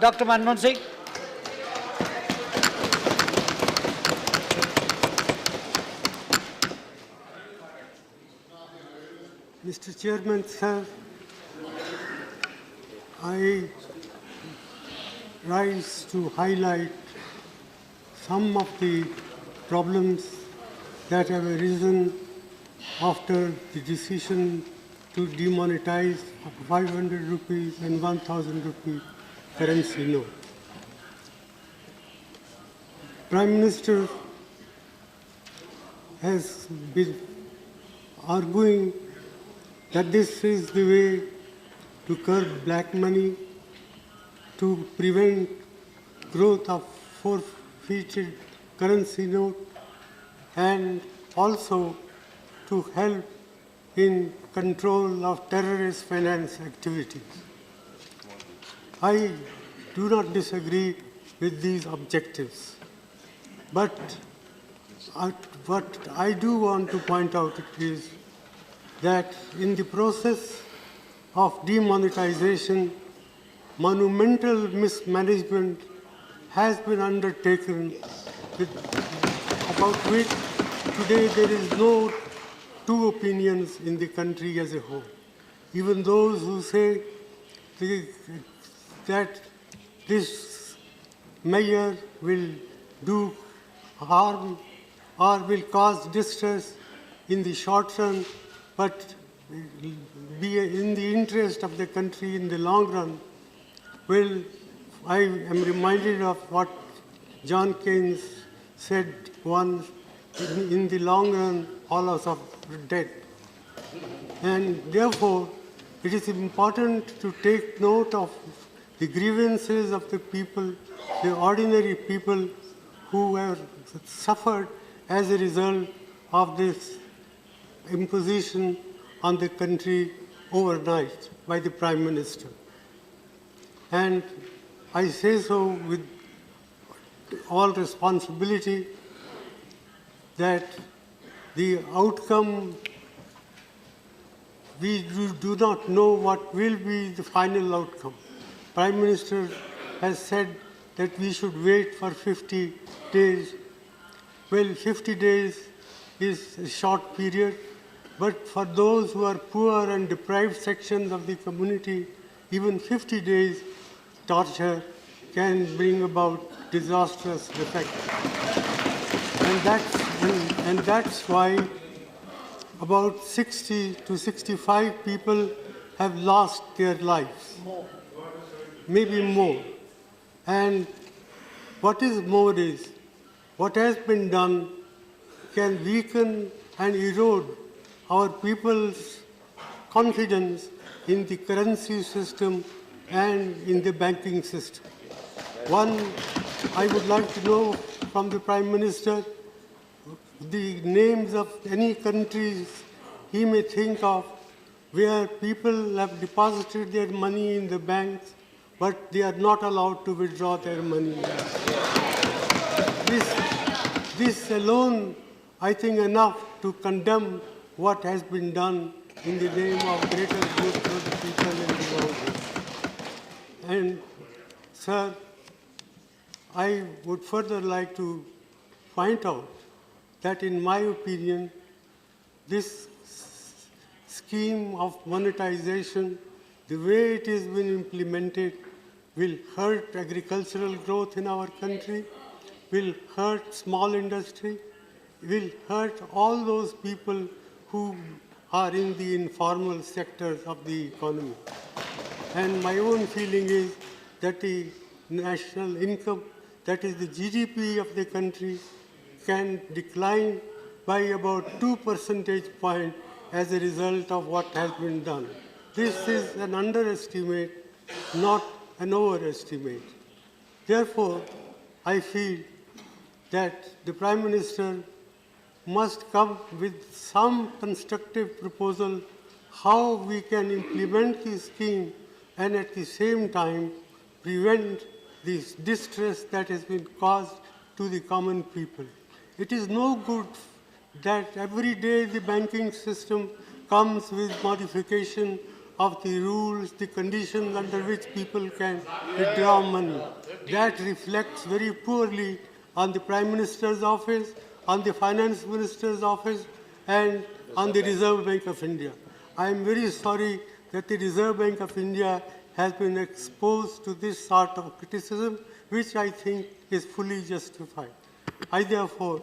Dr. Manmohan Singh. Mr. Chairman, sir, I rise to highlight some of the problems that have arisen after the decision to demonetize 500 rupees and 1000 rupee currency note. Prime Minister has been arguing that this is the way to curb black money, to prevent growth of forfeited currency note, and also to help in control of terrorist finance activities. I do not disagree with these objectives, but what I do want to point out is that in the process of demonetization, monumental mismanagement has been undertaken about which today there is no two opinions in the country as a whole. Even those who say that this measure will do harm or will cause distress in the short run, but be in the interest of the country in the long run. Well, I am reminded of what John Keynes said once, in the long run, all of us are dead. And therefore, it is important to take note of the grievances of the people, the ordinary people who have suffered as a result of this imposition on the country overnight by the Prime Minister. And I say so with all responsibility that the outcome, we do not know what will be the final outcome. Prime Minister has said that we should wait for 50 days. Well, 50 days is a short period, but for those who are poor and deprived sections of the community, even 50 days torture can bring about disastrous effects. And that's why about 60 to 65 people have lost their lives. Maybe more. And what is more is, what has been done can weaken and erode our people's confidence in the currency system and in the banking system. One, I would like to know from the Prime Minister the names of any countries he may think of where people have deposited their money in the banks, but they are not allowed to withdraw their money. This alone, I think, enough to condemn what has been done in the name of greater good for the people in the world. And, sir, I would further like to point out that, in my opinion, this scheme of monetization, the way it has been implemented, will hurt agricultural growth in our country, will hurt small industry, will hurt all those people who are in the informal sectors of the economy. And my own feeling is that the national income, that is the GDP of the country, can decline by about 2 percentage points as a result of what has been done. This is an underestimate, not an overestimate. Therefore, I feel that the Prime Minister must come with some constructive proposal how we can implement the scheme and at the same time prevent this distress that has been caused to the common people. It is no good that every day the banking system comes with modification of the rules, the conditions under which people can withdraw money. That reflects very poorly on the Prime Minister's office, on the Finance Minister's office, and on the Reserve Bank of India. I am very sorry that the Reserve Bank of India has been exposed to this sort of criticism, which I think is fully justified. I therefore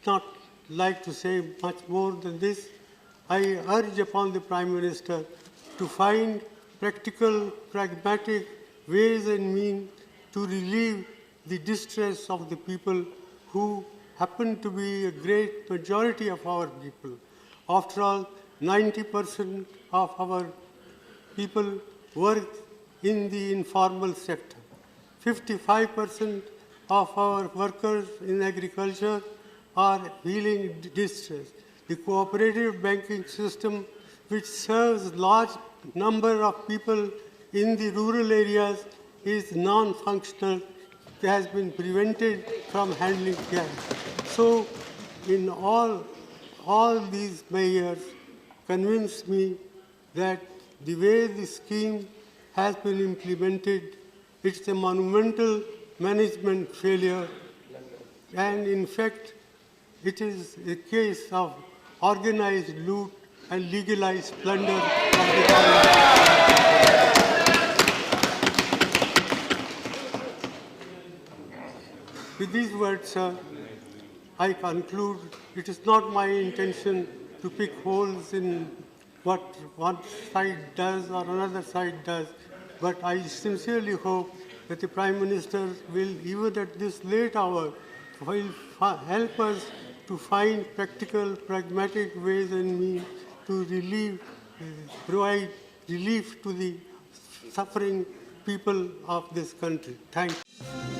not like to say much more than this. I urge upon the Prime Minister to find practical, pragmatic ways and means to relieve the distress of the people who happen to be a great majority of our people. After all, 90% of our people work in the informal sector. 55% of our workers in agriculture are feeling distress. The cooperative banking system, which serves large number of people in the rural areas, is non-functional. It has been prevented from handling cash. So, in all these measures convince me that the way the scheme has been implemented, it's a monumental management failure, and in fact, it is a case of organized loot and legalized plunder of the government. With these words, sir, I conclude it is not my intention to pick holes in what one side does or another side does, but I sincerely hope that the Prime Minister will, even at this late hour, will help us to find practical, pragmatic ways and means to provide relief to the suffering people of this country. Thank you.